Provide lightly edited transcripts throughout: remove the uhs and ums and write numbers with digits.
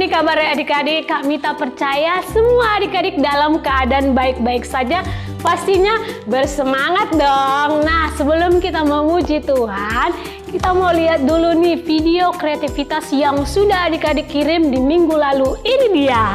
nih kabarnya adik-adik? Kak Mita percaya semua adik-adik dalam keadaan baik-baik saja. Pastinya bersemangat dong. Nah, sebelum kita memuji Tuhan, kita mau lihat dulu nih video kreativitas yang sudah adik-adik kirim di minggu lalu. Ini dia.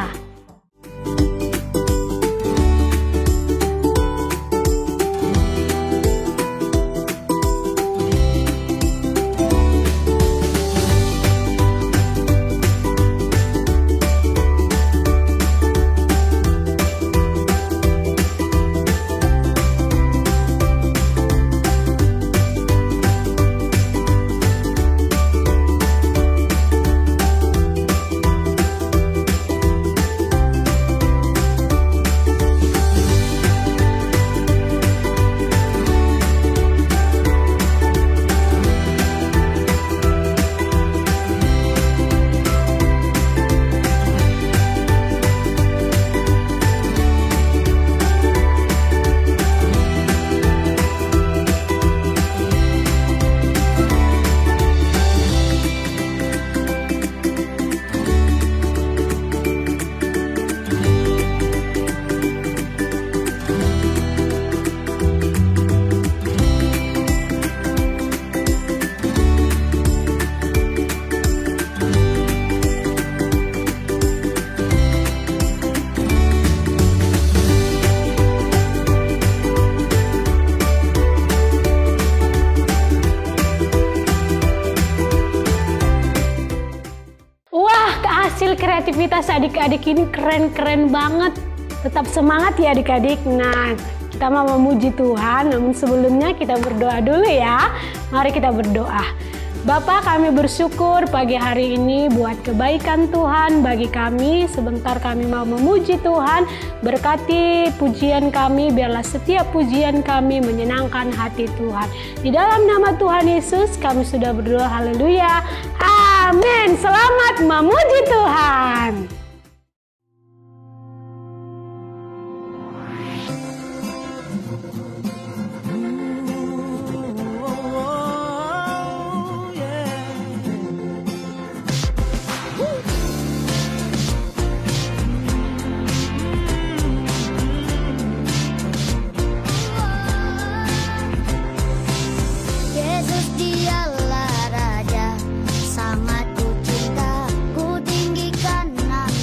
Hasil kreativitas adik-adik ini keren-keren banget. Tetap semangat ya adik-adik. Nah, kita mau memuji Tuhan, namun sebelumnya kita berdoa dulu ya. Mari kita berdoa. Bapa, kami bersyukur pagi hari ini buat kebaikan Tuhan bagi kami. Sebentar kami mau memuji Tuhan. Berkati pujian kami, biarlah setiap pujian kami menyenangkan hati Tuhan. Di dalam nama Tuhan Yesus kami sudah berdoa. Haleluya. Amin. Selamat memuji Tuhan. Yesus dialah Raja, sangat ku cinta, ku tinggikan nama.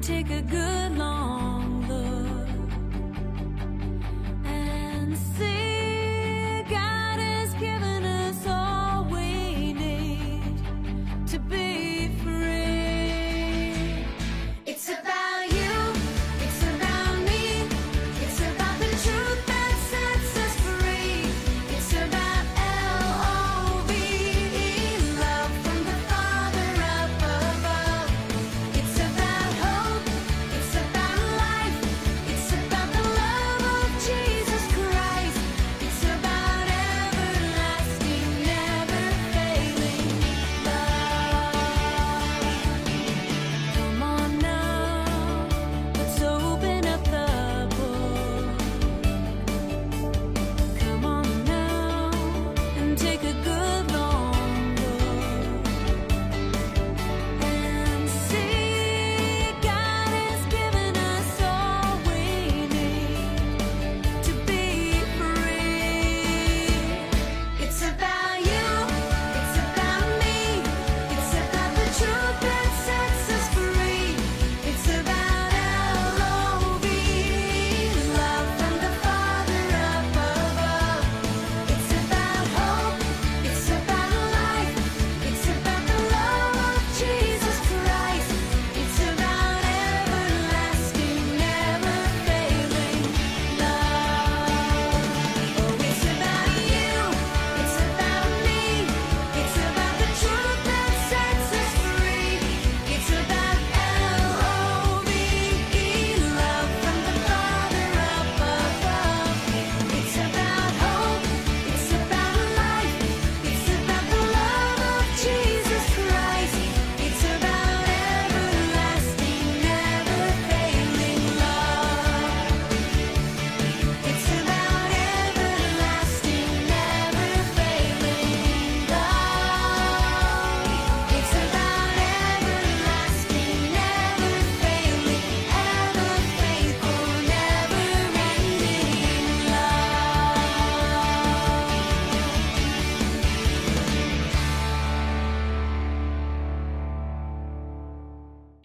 take a good long look and see God has given us all we need to be free. It's about you, it's about me, it's about the truth that sets us free. It's about L-O-V-E, love from the Father up above. It's about hope, it's about life, it's about the love of Jesus Christ. It's about everlasting, never failing love. Come on now, let's open up the book. Come on now and take a good long look and see God has given us all we need to be free. It's about you, it's about me, it's about the truth that sets us free. It's about L-O-V-E, love from the Father up above. It's about hope, it's about life, it's about the love of Jesus Christ. It's about everlasting, never failing love. Oh, it's about you, it's about me, it's about the truth that sets us free. It's about L-O-V-E, love from the Father up above. It's about hope, it's about life, it's about the love of Jesus Christ. It's about everlasting, never failing love. It's about everlasting, never failing love. It's about everlasting, never failing, ever faithful, never ending love.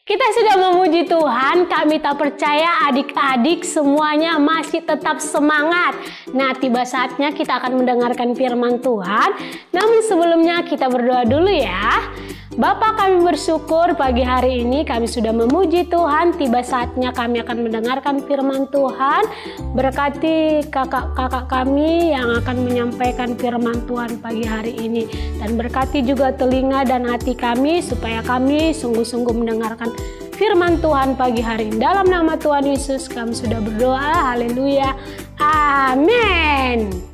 Kita sudah memuji Tuhan, kami tak percaya adik-adik semuanya masih tetap semangat. Nah, tiba saatnya kita akan mendengarkan firman Tuhan. Namun sebelumnya kita berdoa dulu ya. Bapa, kami bersyukur pagi hari ini kami sudah memuji Tuhan. Tiba saatnya kami akan mendengarkan firman Tuhan. Berkati kakak-kakak kami yang akan menyampaikan firman Tuhan pagi hari ini. Dan berkati juga telinga dan hati kami supaya kami sungguh-sungguh mendengarkan firman Tuhan pagi hari ini. Dalam nama Tuhan Yesus kami sudah berdoa. Haleluya. Amin.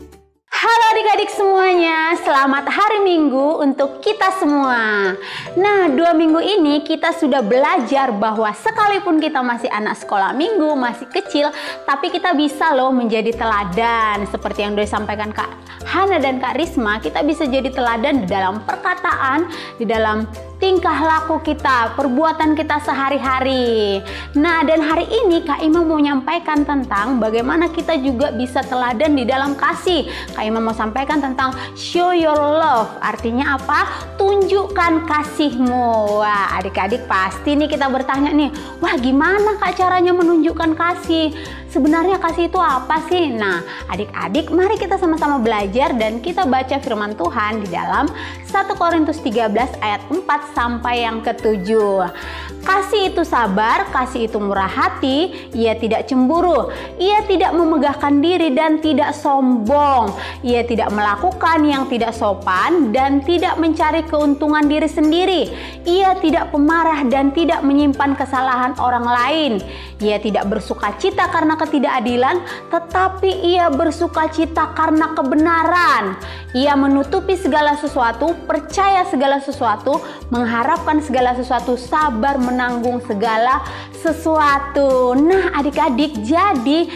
Halo adik-adik semuanya, selamat hari Minggu untuk kita semua. Nah, 2 minggu ini kita sudah belajar bahwa sekalipun kita masih anak sekolah minggu, masih kecil, tapi kita bisa loh menjadi teladan. Seperti yang udah disampaikan Kak Hana dan Kak Risma, kita bisa jadi teladan di dalam perkataan, di dalam tingkah laku kita, perbuatan kita sehari-hari. Nah, dan hari ini Kak Ima mau menyampaikan tentang bagaimana kita juga bisa teladan di dalam kasih. Kak Ima mau sampaikan tentang show your love. Artinya apa? Tunjukkan kasihmu. Wah, adik-adik pasti nih kita bertanya nih, wah gimana Kak caranya menunjukkan kasih? Sebenarnya kasih itu apa sih? Nah, adik-adik mari kita sama-sama belajar dan kita baca firman Tuhan di dalam 1 Korintus 13 ayat 4 sampai yang ke-7. Kasih itu sabar, kasih itu murah hati, ia tidak cemburu, ia tidak memegahkan diri dan tidak sombong, ia tidak melakukan yang tidak sopan dan tidak mencari keuntungan diri sendiri, ia tidak pemarah dan tidak menyimpan kesalahan orang lain, ia tidak bersukacita karena ketidakadilan, tetapi ia bersukacita karena kebenaran, ia menutupi segala sesuatu, percaya segala sesuatu, mengharapkan segala sesuatu, sabar menanggung segala sesuatu. Nah, adik-adik, jadi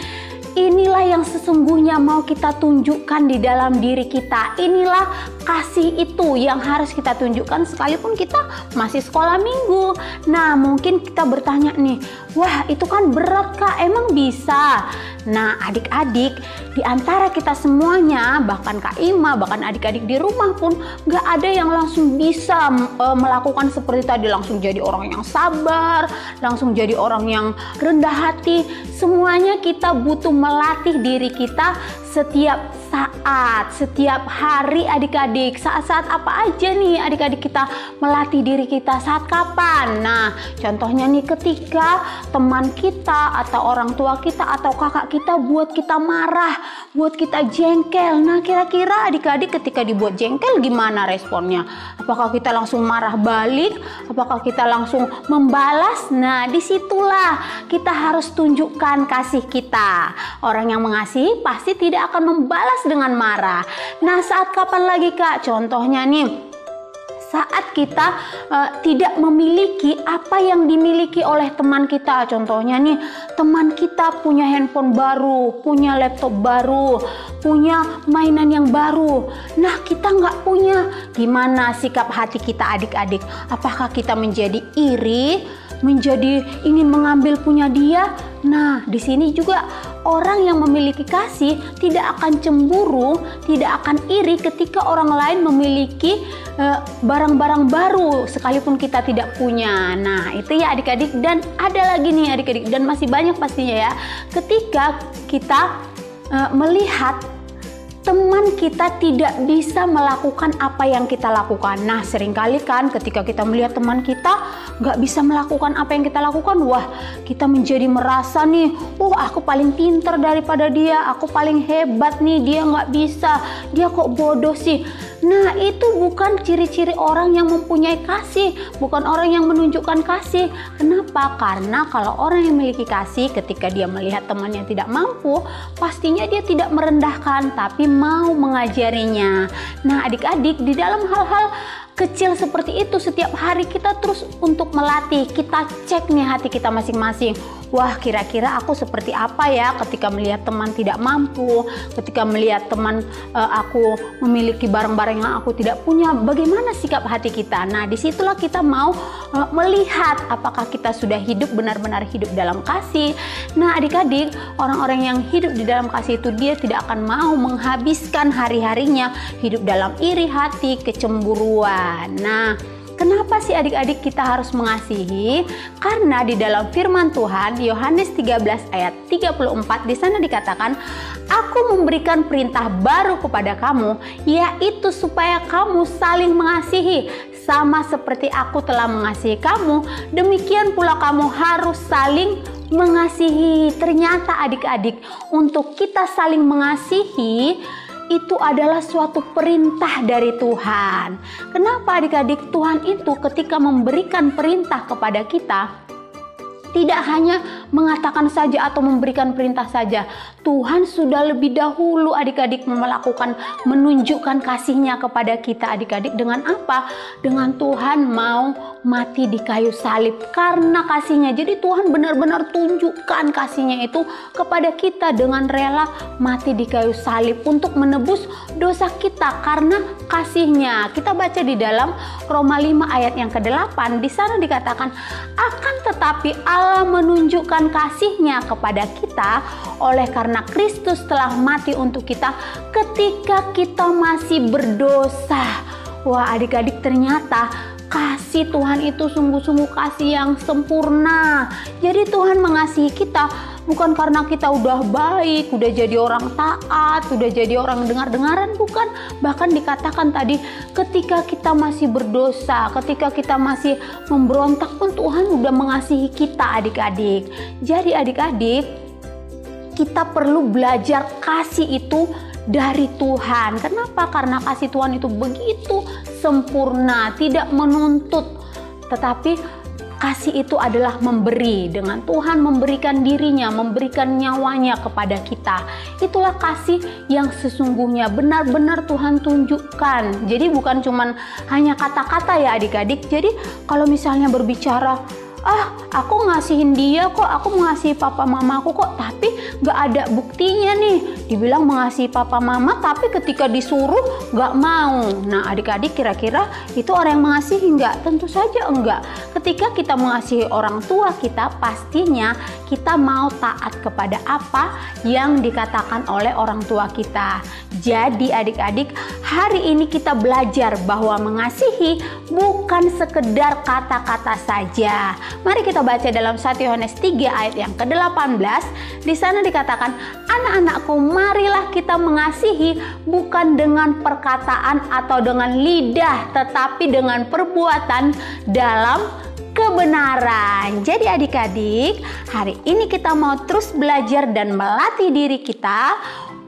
inilah yang sesungguhnya mau kita tunjukkan di dalam diri kita. Inilah kasih itu yang harus kita tunjukkan sekalipun kita masih sekolah minggu. Nah, mungkin kita bertanya nih, wah itu kan berat Kak, emang bisa? Nah, adik-adik, di antara kita semuanya, bahkan Kak Ima, bahkan adik-adik di rumah pun gak ada yang langsung bisa melakukan seperti tadi, langsung jadi orang yang sabar, langsung jadi orang yang rendah hati. Semuanya kita butuh melatih diri kita setiap saat, setiap hari adik-adik. Saat-saat apa aja nih adik-adik kita melatih diri kita, saat kapan? Nah, contohnya nih ketika teman kita atau orang tua kita atau kakak kita buat kita marah, buat kita jengkel. Nah, kira-kira adik-adik ketika dibuat jengkel gimana responnya? Apakah kita langsung marah balik? Apakah kita langsung membalas? Nah, disitulah kita harus tunjukkan kasih kita. Orang yang mengasihi pasti tidak akan membalas dengan marah. Nah, saat kapan lagi Kak? Contohnya nih, saat kita tidak memiliki apa yang dimiliki oleh teman kita. Contohnya nih, teman kita punya handphone baru, punya laptop baru, punya mainan yang baru. Nah, kita nggak punya. Gimana sikap hati kita adik-adik? Apakah kita menjadi iri? Menjadi ingin mengambil punya dia? Nah, di sini juga orang yang memiliki kasih tidak akan cemburu, tidak akan iri ketika orang lain memiliki barang-barang baru sekalipun kita tidak punya. Nah, itu ya adik-adik. Dan ada lagi nih adik-adik, dan masih banyak pastinya ya, ketika kita melihat teman kita tidak bisa melakukan apa yang kita lakukan. Nah, seringkali kan ketika kita melihat teman kita nggak bisa melakukan apa yang kita lakukan, wah kita menjadi merasa nih, aku paling pinter daripada dia, aku paling hebat nih, dia nggak bisa, dia kok bodoh sih. Nah, itu bukan ciri-ciri orang yang mempunyai kasih, bukan orang yang menunjukkan kasih. Kenapa? Karena kalau orang yang memiliki kasih, ketika dia melihat temannya tidak mampu, pastinya dia tidak merendahkan, tapi mau mengajarinya. Nah, adik-adik, di dalam hal-hal kecil seperti itu setiap hari kita terus untuk melatih, kita cek nih hati kita masing-masing. Wah, kira-kira aku seperti apa ya ketika melihat teman tidak mampu, ketika melihat teman aku memiliki barang-barang yang aku tidak punya, bagaimana sikap hati kita? Nah, disitulah kita mau melihat apakah kita sudah hidup benar-benar hidup dalam kasih. Nah, adik-adik, orang-orang yang hidup di dalam kasih itu dia tidak akan mau menghabiskan hari-harinya hidup dalam iri hati, kecemburuan. Nah, kenapa sih adik-adik kita harus mengasihi? Karena di dalam firman Tuhan Yohanes 13 ayat 34 di sana dikatakan, "Aku memberikan perintah baru kepada kamu, yaitu supaya kamu saling mengasihi. Sama seperti aku telah mengasihi kamu, demikian pula kamu harus saling mengasihi." Ternyata adik-adik, untuk kita saling mengasihi itu adalah suatu perintah dari Tuhan. Kenapa adik-adik? Tuhan itu ketika memberikan perintah kepada kita, tidak hanya mengatakan saja atau memberikan perintah saja. Tuhan sudah lebih dahulu adik-adik menunjukkan kasihnya kepada kita adik-adik. Dengan apa? Dengan Tuhan mau mati di kayu salib karena kasihnya. Jadi Tuhan benar-benar tunjukkan kasihnya itu kepada kita dengan rela mati di kayu salib untuk menebus dosa kita karena kasihnya. Kita baca di dalam Roma 5 ayat yang ke-8, di sana dikatakan, akan tetapi Allah menunjukkan kasihnya kepada kita oleh karena Kristus telah mati untuk kita ketika kita masih berdosa. Wah, adik-adik, ternyata kasih Tuhan itu sungguh-sungguh kasih yang sempurna. Jadi Tuhan mengasihi kita bukan karena kita udah baik, udah jadi orang taat, udah jadi orang dengar-dengaran, bukan. Bahkan dikatakan tadi ketika kita masih berdosa, ketika kita masih memberontak pun Tuhan udah mengasihi kita adik-adik. Jadi adik-adik, kita perlu belajar kasih itu dari Tuhan. Kenapa? Karena kasih Tuhan itu begitu sempurna, tidak menuntut, tetapi kasih itu adalah memberi. Dengan Tuhan memberikan dirinya, memberikan nyawanya kepada kita. Itulah kasih yang sesungguhnya benar-benar Tuhan tunjukkan. Jadi bukan cuman hanya kata-kata ya adik-adik. Jadi kalau misalnya berbicara, aku ngasihin dia kok, aku mengasihi papa mamaku kok, tapi gak ada buktinya nih. Dibilang mengasihi papa mama, tapi ketika disuruh gak mau. Nah adik-adik, kira-kira itu orang yang mengasihi enggak? Tentu saja enggak. Ketika kita mengasihi orang tua kita, pastinya kita mau taat kepada apa yang dikatakan oleh orang tua kita. Jadi adik-adik, hari ini kita belajar bahwa mengasihi bukan sekedar kata-kata saja. Mari kita baca dalam 1 Yohanes 3 ayat yang ke-18. Di sana dikatakan, anak-anakku, marilah kita mengasihi bukan dengan perkataan atau dengan lidah, tetapi dengan perbuatan dalam kebenaran. Jadi adik-adik, hari ini kita mau terus belajar dan melatih diri kita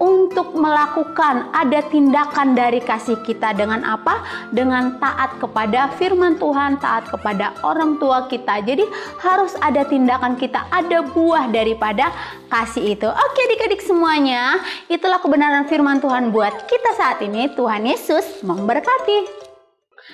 untuk melakukan ada tindakan dari kasih kita dengan apa? Dengan taat kepada firman Tuhan, taat kepada orang tua kita. Jadi harus ada tindakan kita, ada buah daripada kasih itu. Oke adik-adik semuanya, itulah kebenaran firman Tuhan buat kita saat ini. Tuhan Yesus memberkati.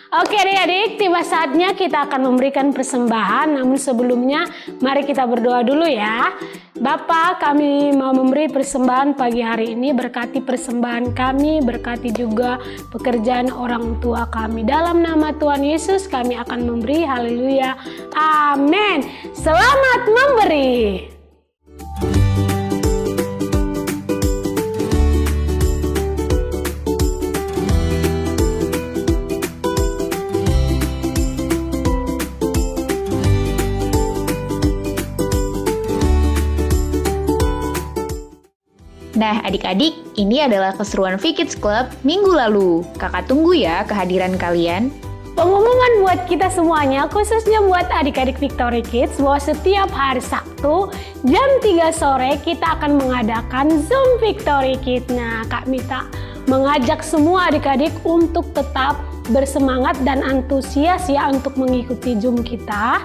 Oke adik-adik, tiba saatnya kita akan memberikan persembahan. Namun sebelumnya mari kita berdoa dulu ya. Bapa, kami mau memberi persembahan pagi hari ini. Berkati persembahan kami, berkati juga pekerjaan orang tua kami. Dalam nama Tuhan Yesus kami akan memberi. Haleluya, amin. Selamat memberi. Nah adik-adik, ini adalah keseruan V-Kids Club minggu lalu. Kakak tunggu ya kehadiran kalian. Pengumuman buat kita semuanya, khususnya buat adik-adik Victory Kids, bahwa setiap hari Sabtu jam 3 sore kita akan mengadakan Zoom Victory Kids. Nah, Kak Mita mengajak semua adik-adik untuk tetap bersemangat dan antusias ya untuk mengikuti Zoom kita.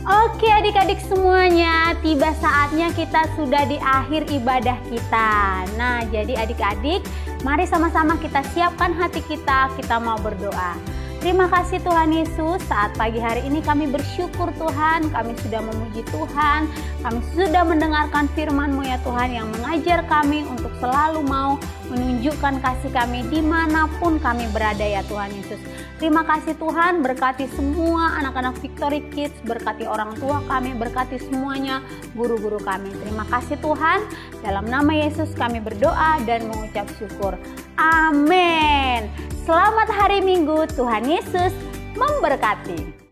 Oke adik-adik semuanya, tiba saatnya kita sudah di akhir ibadah kita. Nah jadi adik-adik, mari sama-sama kita siapkan hati kita mau berdoa. Terima kasih Tuhan Yesus, saat pagi hari ini kami bersyukur Tuhan, kami sudah memuji Tuhan, kami sudah mendengarkan firman-Mu ya Tuhan yang mengajar kami untuk selalu mau menunjukkan kasih kami dimanapun kami berada ya Tuhan Yesus. Terima kasih Tuhan, berkati semua anak-anak Victory Kids, berkati orang tua kami, berkati semuanya guru-guru kami. Terima kasih Tuhan, dalam nama Yesus kami berdoa dan mengucap syukur. Amin. Selamat hari Minggu, Tuhan Yesus memberkati.